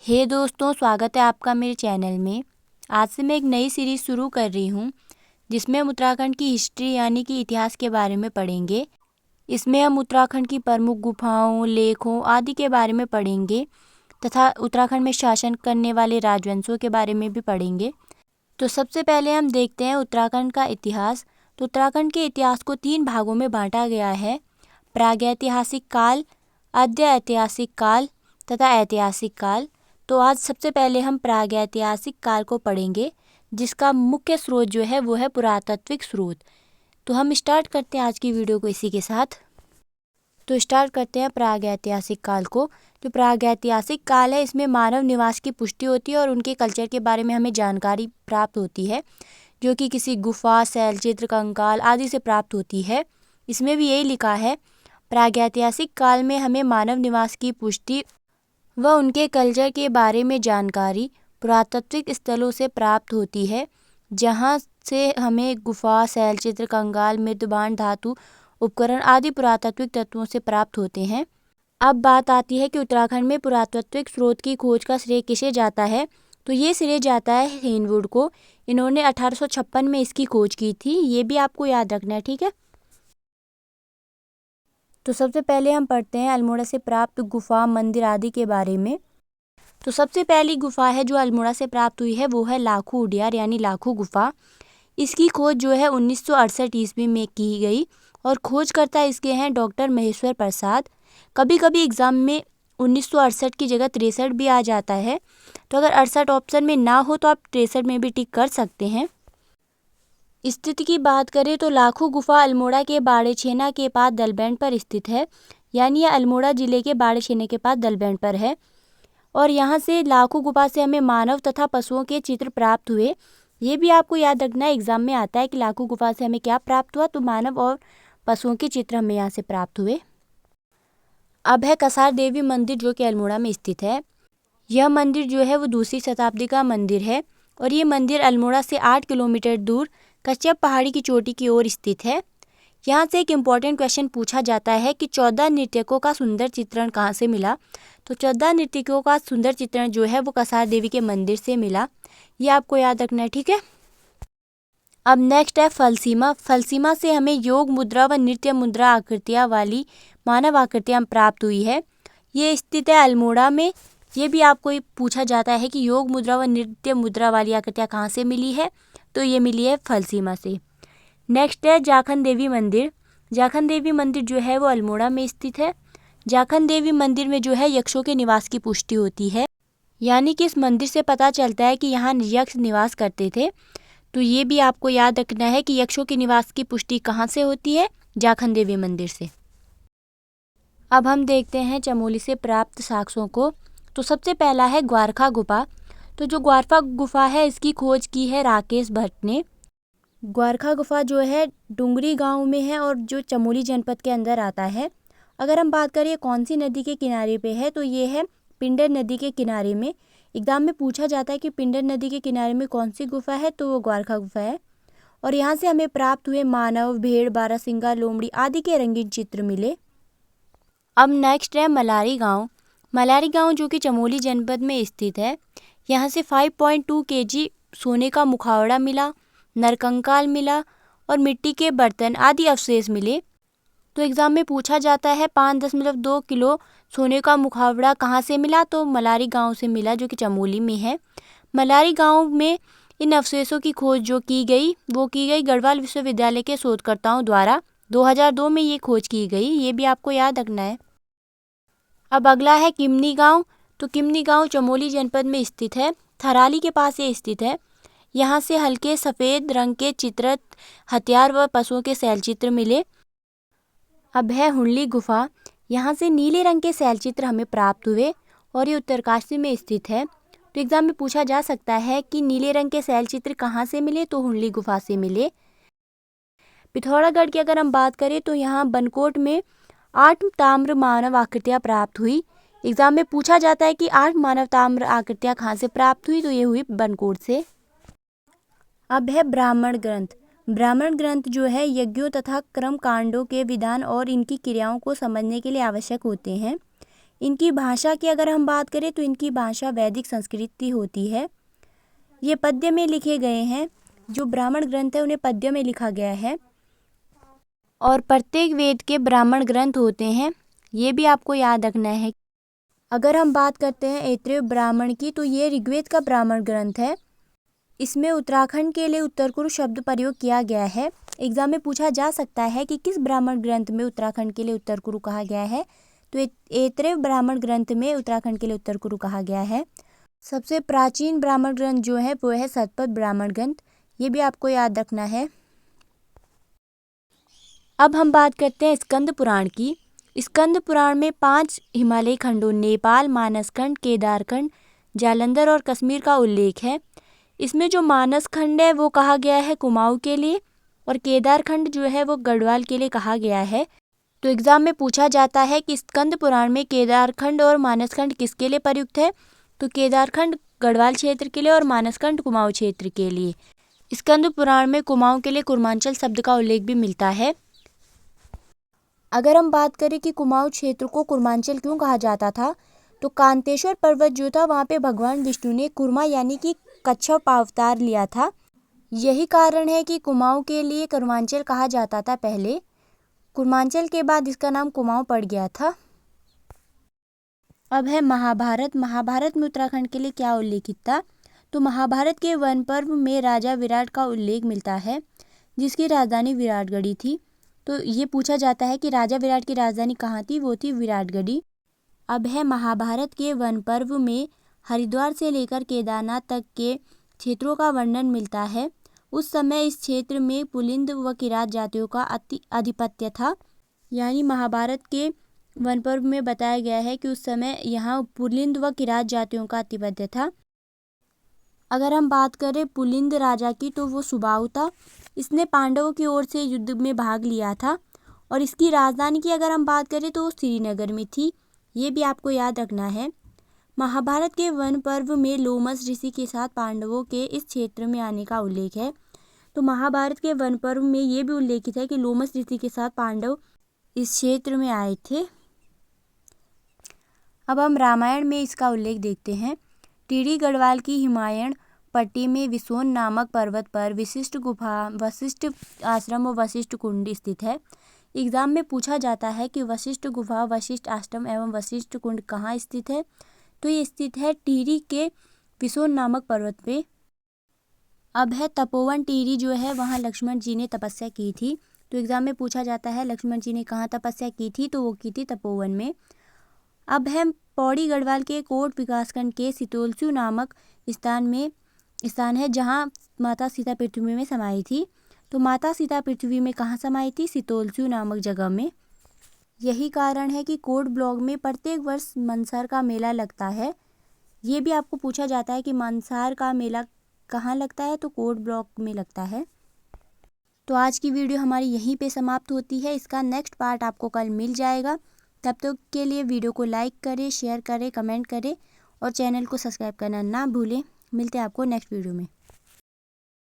हे दोस्तों, स्वागत है आपका मेरे चैनल में। आज से मैं एक नई सीरीज़ शुरू कर रही हूँ जिसमें हम उत्तराखंड की हिस्ट्री यानी कि इतिहास के बारे में पढ़ेंगे। इसमें हम उत्तराखंड की प्रमुख गुफाओं, लेखों आदि के बारे में पढ़ेंगे तथा उत्तराखंड में शासन करने वाले राजवंशों के बारे में भी पढ़ेंगे। तो सबसे पहले हम देखते हैं उत्तराखंड का इतिहास। तो उत्तराखंड के इतिहास को 3 भागों में बांटा गया है: प्रागैतिहासिक काल, आद्य ऐतिहासिक काल तथा ऐतिहासिक काल। तो आज सबसे पहले हम प्रागैतिहासिक काल को पढ़ेंगे, जिसका मुख्य स्रोत जो है वो है पुरातात्विक स्रोत। तो हम स्टार्ट करते हैं आज की वीडियो को इसी के साथ। तो स्टार्ट करते हैं प्रागैतिहासिक काल को। जो प्रागैतिहासिक काल है, इसमें मानव निवास की पुष्टि होती है और उनके कल्चर के बारे में हमें जानकारी प्राप्त होती है, जो कि किसी गुफा, शैलचित्र, कंकाल आदि से प्राप्त होती है। इसमें भी यही लिखा है, प्रागैतिहासिक काल में हमें मानव निवास की पुष्टि व उनके कल्चर के बारे में जानकारी पुरातात्विक स्थलों से प्राप्त होती है, जहाँ से हमें गुफा, शैलचित्र, कंकाल, मृदबान धातु उपकरण आदि पुरातात्विक तत्वों से प्राप्त होते हैं। अब बात आती है कि उत्तराखंड में पुरातात्विक स्रोत की खोज का श्रेय किसे जाता है। तो ये श्रेय जाता है हेनवुड को। इन्होंने 1856 में इसकी खोज की थी। ये भी आपको याद रखना है, ठीक है। तो सबसे पहले हम पढ़ते हैं अल्मोड़ा से प्राप्त गुफा, मंदिर आदि के बारे में। तो सबसे पहली गुफा है जो अल्मोड़ा से प्राप्त हुई है वो है लाखू उडियार यानी लाखू गुफा। इसकी खोज जो है 1968 ईस्वी में की गई और खोजकर्ता इसके हैं डॉक्टर महेश्वर प्रसाद। कभी कभी एग्जाम में 1968 की जगह 63 भी आ जाता है, तो अगर 68 ऑप्शन में ना हो तो आप 63 में भी टिक कर सकते हैं। स्थिति की बात करें तो लाखू गुफा अल्मोड़ा के बाड़ेछेना के पास दलबैंड पर स्थित है, यानी यह अल्मोड़ा जिले के बाड़ेछेने के पास दलबैंड पर है। और यहाँ से लाखू गुफा से हमें मानव तथा पशुओं के चित्र प्राप्त हुए। ये भी आपको याद रखना है, एग्जाम में आता है कि लाखू गुफा से हमें क्या प्राप्त हुआ, तो मानव और पशुओं के चित्र हमें यहाँ से प्राप्त हुए। अब है कसार देवी मंदिर, जो कि अल्मोड़ा में स्थित है। यह मंदिर जो है वो 2वीं शताब्दी का मंदिर है और ये मंदिर अल्मोड़ा से 8 किलोमीटर दूर कच्छप पहाड़ी की चोटी की ओर स्थित है। यहाँ से एक इम्पॉर्टेंट क्वेश्चन पूछा जाता है कि 14 नृत्यकों का सुंदर चित्रण कहाँ से मिला। तो 14 नृत्यकों का सुंदर चित्रण जो है वो कसार देवी के मंदिर से मिला। ये आपको याद रखना है, ठीक है। अब नेक्स्ट है फलसीमा। फलसीमा से हमें योग मुद्रा व नृत्य मुद्रा आकृतियाँ वाली मानव आकृतियाँ प्राप्त हुई है। ये स्थित है अल्मोड़ा में। ये भी आपको पूछा जाता है कि योग मुद्रा व नृत्य मुद्रा वाली आकृतियाँ कहाँ से मिली है, तो ये मिली है फलसीमा से। नेक्स्ट है जाखन देवी मंदिर। जाखन देवी मंदिर जो है वो अल्मोड़ा में स्थित है। जाखन देवी मंदिर में जो है यक्षों के निवास की पुष्टि होती है, यानी कि इस मंदिर से पता चलता है कि यहाँ यक्ष निवास करते थे। तो ये भी आपको याद रखना है कि यक्षों के निवास की पुष्टि कहाँ से होती है, जाखन देवी मंदिर से। अब हम देखते हैं चमोली से प्राप्त साक्ष्यों को। तो सबसे पहला है ग्वारखा गुफा। तो जो ग्वारखा गुफा है इसकी खोज की है राकेश भट्ट ने। ग्वारखा गुफा जो है डुंगरी गांव में है और जो चमोली जनपद के अंदर आता है। अगर हम बात करें कौन सी नदी के किनारे पे है, तो ये है पिंडर नदी के किनारे में। एग्जाम में पूछा जाता है कि पिंडर नदी के किनारे में कौन सी गुफा है, तो वो ग्वारखा गुफा है। और यहाँ से हमें प्राप्त हुए मानव, भेड़, बारहसिंगा, लोमड़ी आदि के रंगीन चित्र मिले। अब नेक्स्ट है मलारी गाँव। मलारी गाँव जो कि चमोली जनपद में स्थित है। यहाँ से 5.2 kg सोने का मुखावड़ा मिला, नरकंकाल मिला और मिट्टी के बर्तन आदि अवशेष मिले। तो एग्जाम में पूछा जाता है 5.2 किलो सोने का मुखावड़ा कहाँ से मिला, तो मलारी गांव से मिला, जो कि चमोली में है। मलारी गांव में इन अवशेषों की खोज जो की गई वो की गई गढ़वाल विश्वविद्यालय के शोधकर्ताओं द्वारा। 2002 में ये खोज की गई। ये भी आपको याद रखना है। अब अगला है किमनी गाँव। तो किमनी गाँव चमोली जनपद में स्थित है, थराली के पास ये स्थित है। यहाँ से हल्के सफ़ेद रंग के चित्रित हथियार व पशुओं के शैलचित्र मिले। अब है हुंडली गुफा। यहाँ से नीले रंग के शैलचित्र हमें प्राप्त हुए और ये उत्तरकाशी में स्थित है। तो एग्जाम में पूछा जा सकता है कि नीले रंग के शैलचित्र कहाँ से मिले, तो हुंडली गुफा से मिले। पिथौरागढ़ की अगर हम बात करें तो यहाँ बनकोट में 8 ताम्र मानव आकृतियाँ प्राप्त हुई। एग्जाम में पूछा जाता है कि 8 मानव ताम्र आकृतियाँ कहाँ से प्राप्त हुई, तो ये हुई बनकोट से। अब है ब्राह्मण ग्रंथ। ब्राह्मण ग्रंथ जो है यज्ञों तथा कर्म कांडों के विधान और इनकी क्रियाओं को समझने के लिए आवश्यक होते हैं। इनकी भाषा की अगर हम बात करें तो इनकी भाषा वैदिक संस्कृति होती है। ये पद्य में लिखे गए हैं। जो ब्राह्मण ग्रंथ है उन्हें पद्य में लिखा गया है और प्रत्येक वेद के ब्राह्मण ग्रंथ होते हैं, ये भी आपको याद रखना है। अगर हम बात करते हैं ऐत्रेय ब्राह्मण की तो ये ऋग्वेद का ब्राह्मण ग्रंथ है। इसमें उत्तराखंड के लिए उत्तरकुरु शब्द प्रयोग किया गया है। एग्जाम में पूछा जा सकता है कि किस ब्राह्मण ग्रंथ में उत्तराखंड के लिए उत्तरकुरु कहा गया है, तो ऐत्रेय ब्राह्मण ग्रंथ में उत्तराखंड के लिए उत्तरकुरु कहा गया है। सबसे प्राचीन ब्राह्मण ग्रंथ जो है वो है शतपथ ब्राह्मण ग्रंथ, ये भी आपको याद रखना है। अब हम बात करते हैं स्कंद पुराण की। स्कंद पुराण में 5 हिमालय खंडों नेपाल, मानसखंड, केदारखंड, जालंधर और कश्मीर का उल्लेख है। इसमें जो मानस खंड है वो कहा गया है कुमाऊं के लिए और केदारखंड जो है वो गढ़वाल के लिए कहा गया है। तो एग्जाम में पूछा जाता है कि स्कंद पुराण में केदारखंड और मानसखंड किसके लिए प्रयुक्त है, तो केदारखंड गढ़वाल क्षेत्र के लिए और मानसखंड कुमाऊं क्षेत्र के लिए। स्कंद पुराण में कुमाऊं के लिए कुर्मांचल शब्द का उल्लेख भी मिलता है। अगर हम बात करें कि कुमाऊं क्षेत्र को कुर्मांचल क्यों कहा जाता था, तो कांतेश्वर पर्वत जो था वहाँ पे भगवान विष्णु ने कुर्मा यानी कि कच्छप अवतार लिया था। यही कारण है कि कुमाऊं के लिए कुर्मांचल कहा जाता था पहले। कुर्मांचल के बाद इसका नाम कुमाऊं पड़ गया था। अब है महाभारत। महाभारत में उत्तराखंड के लिए क्या उल्लेखित था, तो महाभारत के वन पर्व में राजा विराट का उल्लेख मिलता है जिसकी राजधानी विराटगढ़ी थी। तो ये पूछा जाता है कि राजा विराट की राजधानी कहाँ थी, वो थी विराटगढ़ी। अब है महाभारत के वन पर्व में हरिद्वार से लेकर केदारनाथ तक के क्षेत्रों का वर्णन मिलता है। उस समय इस क्षेत्र में पुलिंद व किरात जातियों का आधिपत्य था। यानी महाभारत के वन पर्व में बताया गया है कि उस समय यहाँ पुलिंद व किरात जातियों का आधिपत्य था। अगर हम बात करें पुलिंद राजा की तो वो सुबाहु था। इसने पांडवों की ओर से युद्ध में भाग लिया था और इसकी राजधानी की अगर हम बात करें तो श्रीनगर में थी, ये भी आपको याद रखना है। महाभारत के वन पर्व में लोमस ऋषि के साथ पांडवों के इस क्षेत्र में आने का उल्लेख है। तो महाभारत के वन पर्व में ये भी उल्लेखित है कि लोमस ऋषि के साथ पांडव इस क्षेत्र में आए थे। अब हम रामायण में इसका उल्लेख देखते हैं। टिहरी गढ़वाल की हिमायण पट्टी में विसोन नामक पर्वत पर विशिष्ट गुफा, वशिष्ठ आश्रम और वशिष्ठ कुंड स्थित है। एग्जाम में पूछा जाता है कि वशिष्ठ गुफा, वशिष्ठ आश्रम एवं वशिष्ठ कुंड कहाँ स्थित है, तो ये स्थित है टिहरी के विसोन नामक पर्वत पे। अब है तपोवन। टिहरी जो है वहाँ लक्ष्मण जी ने तपस्या की थी। तो एग्जाम में पूछा जाता है लक्ष्मण जी ने कहाँ तपस्या की थी, तो वो की थी तपोवन में। अब है पौड़ी गढ़वाल के कोट विकासखंड के सितोलसू नामक स्थान है जहाँ माता सीता पृथ्वी में समाई थी। तो माता सीता पृथ्वी में कहाँ समाई थी, सितोलसू नामक जगह में। यही कारण है कि कोट ब्लॉक में प्रत्येक वर्ष मनसार का मेला लगता है। ये भी आपको पूछा जाता है कि मनसार का मेला कहाँ लगता है, तो कोट ब्लॉक में लगता है। तो आज की वीडियो हमारी यहीं पे समाप्त होती है। इसका नेक्स्ट पार्ट आपको कल मिल जाएगा। तब तक के लिए वीडियो को लाइक करें, शेयर करें, कमेंट करें और चैनल को सब्सक्राइब करना ना भूलें। मिलते हैं आपको नेक्स्ट वीडियो में।